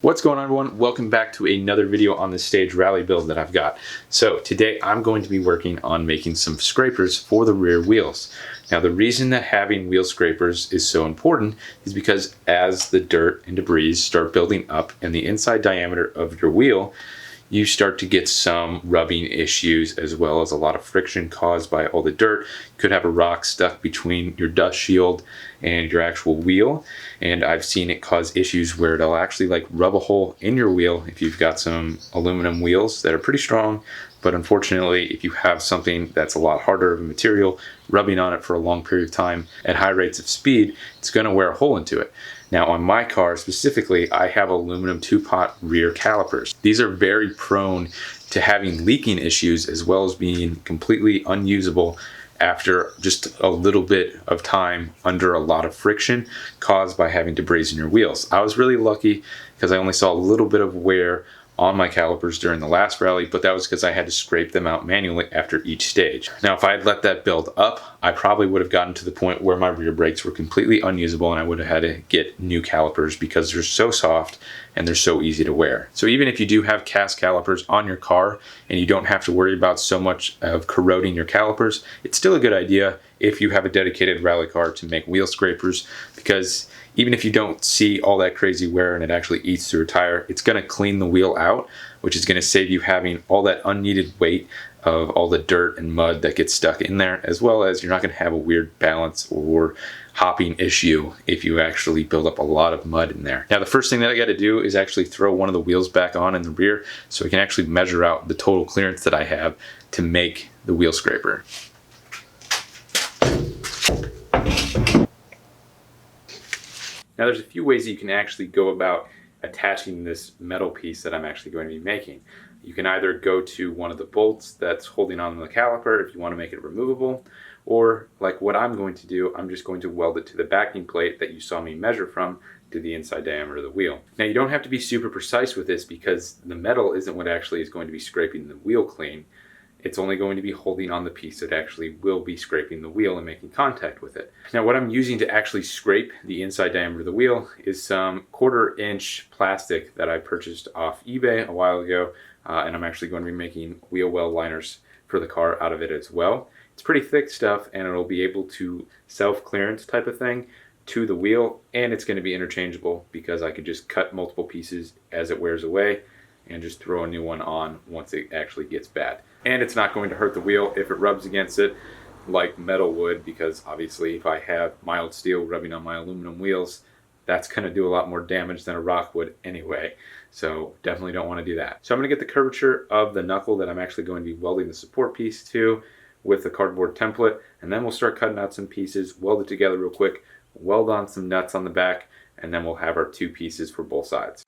What's going on, everyone? Welcome back to another video on this stage rally build that I've got. So today I'm going to be working on making some scrapers for the rear wheels. Now the reason that having wheel scrapers is so important is because as the dirt and debris start building up in the inside diameter of your wheel, you start to get some rubbing issues as well as a lot of friction caused by all the dirt. You could have a rock stuck between your dust shield and your actual wheel, and I've seen it cause issues where it'll actually like rub a hole in your wheel if you've got some aluminum wheels that are pretty strong. But unfortunately, if you have something that's a lot harder of a material rubbing on it for a long period of time at high rates of speed, it's going to wear a hole into it. Now on my car specifically, I have aluminum two-pot rear calipers. These are very prone to having leaking issues as well as being completely unusable after just a little bit of time under a lot of friction caused by having debris in your wheels. I was really lucky because I only saw a little bit of wear on my calipers during the last rally, but that was because I had to scrape them out manually after each stage. Now, if I had let that build up, I probably would have gotten to the point where my rear brakes were completely unusable and I would have had to get new calipers because they're so soft and they're so easy to wear. So even if you do have cast calipers on your car and you don't have to worry about so much of corroding your calipers, it's still a good idea if you have a dedicated rally car to make wheel scrapers, because even if you don't see all that crazy wear and it actually eats through a tire, it's going to clean the wheel out, which is going to save you having all that unneeded weight of all the dirt and mud that gets stuck in there, as well as you're not going to have a weird balance or hopping issue if you actually build up a lot of mud in there. Now the first thing that I got to do is actually throw one of the wheels back on in the rear so I can actually measure out the total clearance that I have to make the wheel scraper. Now there's a few ways that you can actually go about attaching this metal piece that I'm actually going to be making. You can either go to one of the bolts that's holding on to the caliper if you want to make it removable, or like what I'm going to do, I'm just going to weld it to the backing plate that you saw me measure from to the inside diameter of the wheel. Now you don't have to be super precise with this because the metal isn't what actually is going to be scraping the wheel clean. It's only going to be holding on the piece that actually will be scraping the wheel and making contact with it. Now what I'm using to actually scrape the inside diameter of the wheel is some 1/4 inch plastic that I purchased off eBay a while ago, and I'm actually going to be making wheel well liners for the car out of it as well. It's pretty thick stuff and it'll be able to self-clearance type of thing to the wheel, and it's going to be interchangeable because I could just cut multiple pieces as it wears away and just throw a new one on once it actually gets bad. And it's not going to hurt the wheel if it rubs against it like metal would, because obviously if I have mild steel rubbing on my aluminum wheels, that's going to do a lot more damage than a rock would anyway. So definitely don't want to do that. So I'm going to get the curvature of the knuckle that I'm actually going to be welding the support piece to with the cardboard template, and then we'll start cutting out some pieces, weld it together real quick, weld on some nuts on the back, and then we'll have our two pieces for both sides.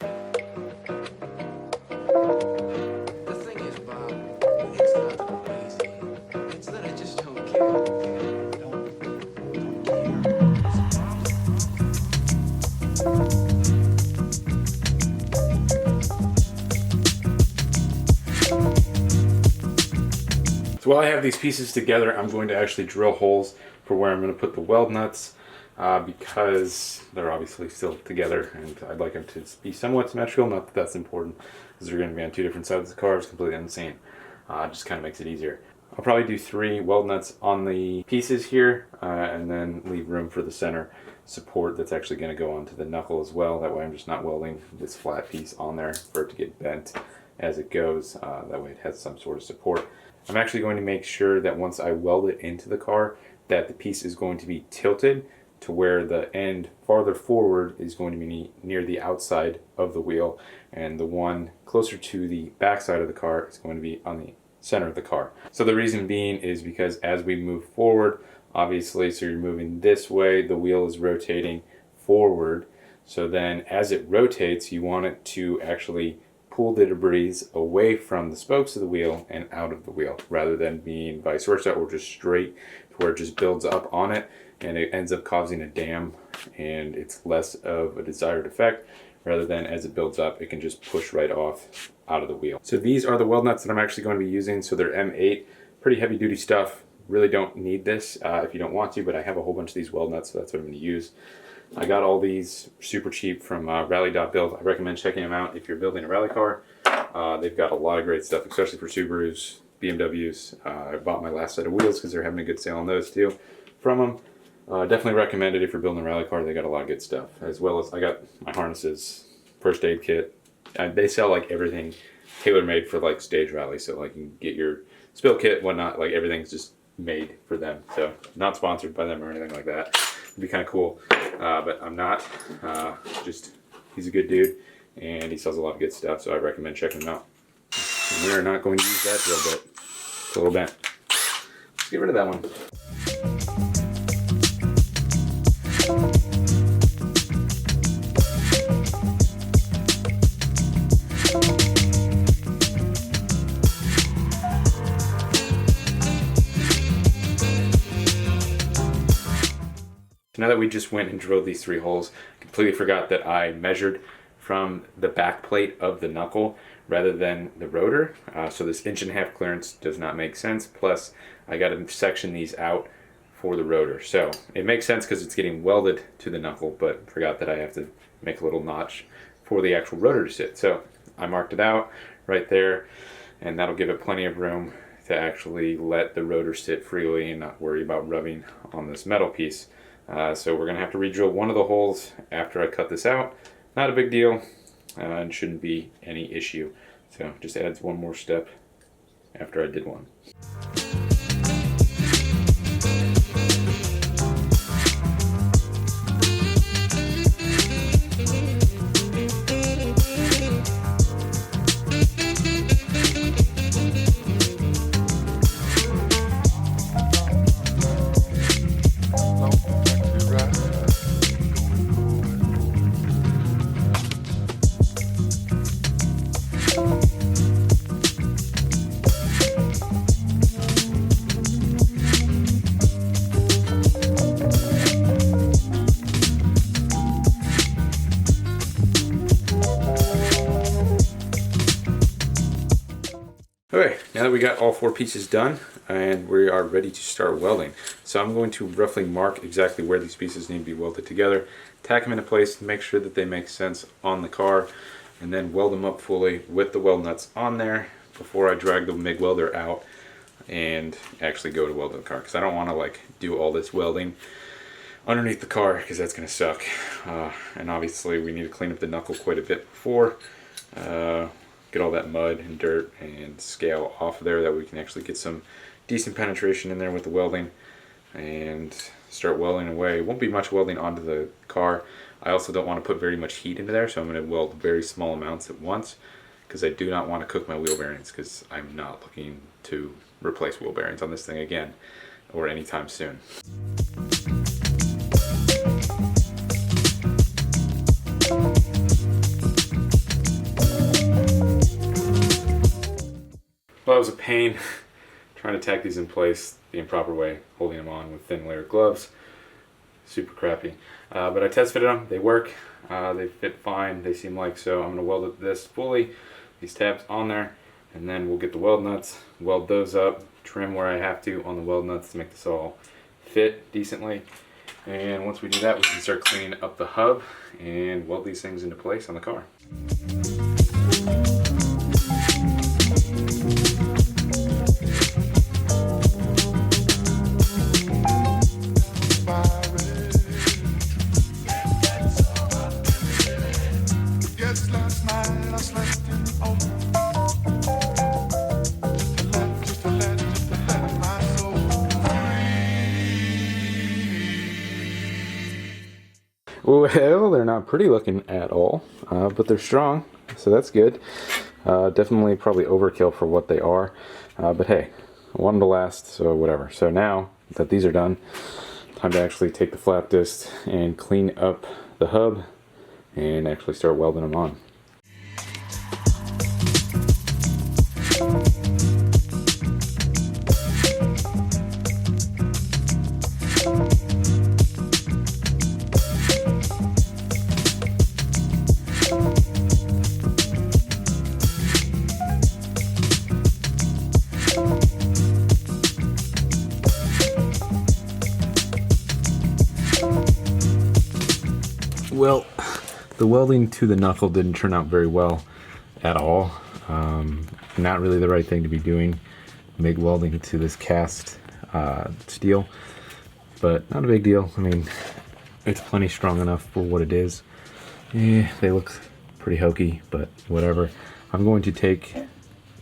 So while I have these pieces together, I'm going to actually drill holes for where I'm going to put the weld nuts because they're obviously still together and I'd like them to be somewhat symmetrical. Not that that's important because they're going to be on two different sides of the car. It's completely insane. It just kind of makes it easier. I'll probably do 3 weld nuts on the pieces here and then leave room for the center support that's actually going to go onto the knuckle as well. That way I'm just not welding this flat piece on there for it to get bent as it goes. That way it has some sort of support. I'm actually going to make sure that once I weld it into the car that the piece is going to be tilted to where the end farther forward is going to be near the outside of the wheel, and the one closer to the back side of the car is going to be on the center of the car. So the reason being is because as we move forward, obviously, so you're moving this way, the wheel is rotating forward. So then as it rotates, you want it to actually pull the debris away from the spokes of the wheel and out of the wheel, rather than being vice versa or just straight to where it just builds up on it and it ends up causing a dam and it's less of a desired effect, rather than as it builds up it can just push right off out of the wheel. So these are the weld nuts that I'm actually going to be using. So they're M8, pretty heavy duty stuff. Really don't need this if you don't want to, but I have a whole bunch of these weld nuts, so that's what I'm going to use. I got all these super cheap from Rally.build. I recommend checking them out if you're building a rally car. They've got a lot of great stuff, especially for Subarus, BMWs. I bought my last set of wheels because they're having a good sale on those too from them. Definitely recommend it if you're building a rally car. They got a lot of good stuff, as well as I got my harnesses, first aid kit. They sell like everything tailor-made for like stage rally, so like you can get your spill kit, whatnot. Like everything's just made for them. So not sponsored by them or anything like that. It'd be kind of cool, but I'm not. Just he's a good dude, and he sells a lot of good stuff. So I recommend checking him out. And we are not going to use that drill bit. It's a little bent. Let's get rid of that one. Now that we just went and drilled these 3 holes, I completely forgot that I measured from the back plate of the knuckle rather than the rotor. So this 1.5 inch clearance does not make sense. Plus, I got to section these out for the rotor. So it makes sense because it's getting welded to the knuckle, but forgot that I have to make a little notch for the actual rotor to sit. So I marked it out right there, and that'll give it plenty of room to actually let the rotor sit freely and not worry about rubbing on this metal piece. So we're going to have to re-drill one of the holes after I cut this out. Not a big deal, and shouldn't be any issue. So just adds one more step after I did one. Okay, now that we got all 4 pieces done and we are ready to start welding. So I'm going to roughly mark exactly where these pieces need to be welded together, tack them into place, make sure that they make sense on the car, and then weld them up fully with the weld nuts on there before I drag the MIG welder out and actually go to weld the car, because I don't want to like do all this welding underneath the car because that's going to suck. And obviously we need to clean up the knuckle quite a bit before. Get all that mud and dirt and scale off of there, that we can actually get some decent penetration in there with the welding and start welding away. It won't be much welding onto the car. I also don't want to put very much heat into there, so I'm going to weld very small amounts at once, because I do not want to cook my wheel bearings, because I'm not looking to replace wheel bearings on this thing again or anytime soon. Well, that was a pain trying to tack these in place the improper way, holding them on with thin layer gloves. Super crappy. But I test fitted them, they work, they fit fine, they seem like so. I'm going to weld this fully, these tabs on there, and then we'll get the weld nuts, weld those up, trim where I have to on the weld nuts to make this all fit decently. And once we do that, we can start cleaning up the hub and weld these things into place on the car. Well, they're not pretty looking at all, but they're strong, so that's good. Definitely probably overkill for what they are, but hey, I want them to last, so whatever. So now that these are done, time to actually take the flap disc and clean up the hub and actually start welding them on. the welding to the knuckle didn't turn out very well at all. Not really the right thing to be doing, MIG welding to this cast steel, but not a big deal. I mean, it's plenty strong enough for what it is. They look pretty hokey, but whatever. I'm going to take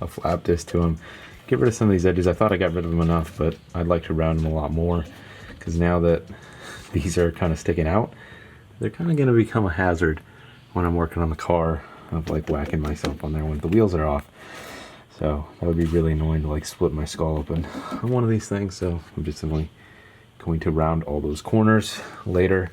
a flap disc to them, get rid of some of these edges. I thought I got rid of them enough, but I'd like to round them a lot more, because now that these are kind of sticking out, they're kind of going to become a hazard when I'm working on the car, of like whacking myself on there when the wheels are off. So that would be really annoying to like split my skull open on one of these things. So I'm just simply going to round all those corners later.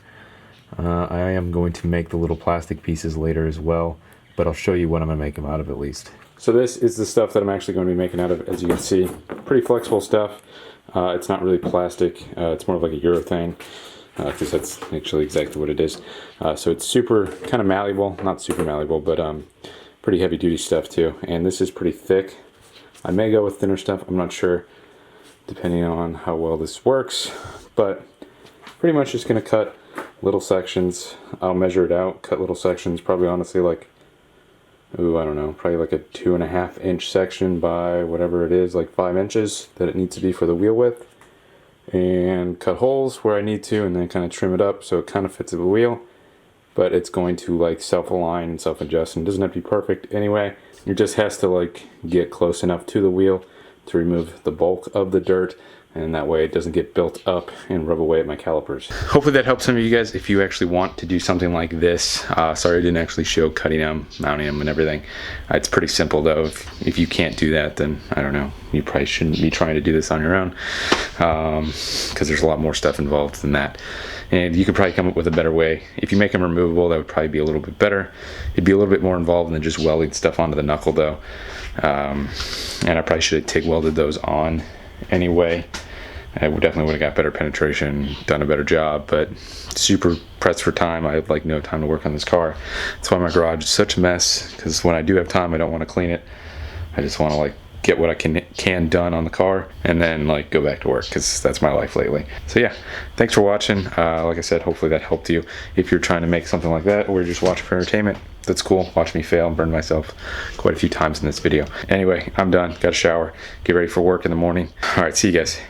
I am going to make the little plastic pieces later as well, but I'll show you what I'm going to make them out of at least. So this is the stuff that I'm actually going to be making out of, as you can see. Pretty flexible stuff. It's not really plastic. It's more of like a urethane, because that's actually exactly what it is. So it's super kind of malleable, not super malleable, but pretty heavy duty stuff too. And this is pretty thick. I may go with thinner stuff, I'm not sure, depending on how well this works, but pretty much just going to cut little sections. I'll measure it out, cut little sections, probably honestly like, ooh, I don't know, probably like a 2.5 inch section by whatever it is, like 5 inches that it needs to be for the wheel width, and cut holes where I need to, and then kind of trim it up so it kind of fits the wheel, but it's going to like self-align and self-adjust, and it doesn't have to be perfect anyway. It just has to like get close enough to the wheel to remove the bulk of the dirt, and that way it doesn't get built up and rub away at my calipers. Hopefully that helps some of you guys if you actually want to do something like this. Sorry I didn't actually show cutting them, mounting them, and everything. It's pretty simple though. If you can't do that, then I don't know, you probably shouldn't be trying to do this on your own, because there's a lot more stuff involved than that. And you could probably come up with a better way. If you make them removable, that would probably be a little bit better. It'd be a little bit more involved than just welding stuff onto the knuckle though. And I probably should have TIG welded those on anyway. I definitely would have got better penetration, done a better job, but super pressed for time. I have like no time to work on this car. That's why my garage is such a mess, because when I do have time, I don't want to clean it. I just want to like get what I can done on the car and then like go back to work, because that's my life lately. So yeah, thanks for watching. Like I said, hopefully that helped you. If you're trying to make something like that or just watch for entertainment, that's cool. Watch me fail and burn myself quite a few times in this video. Anyway, I'm done. Got a shower. Get ready for work in the morning. All right, see you guys.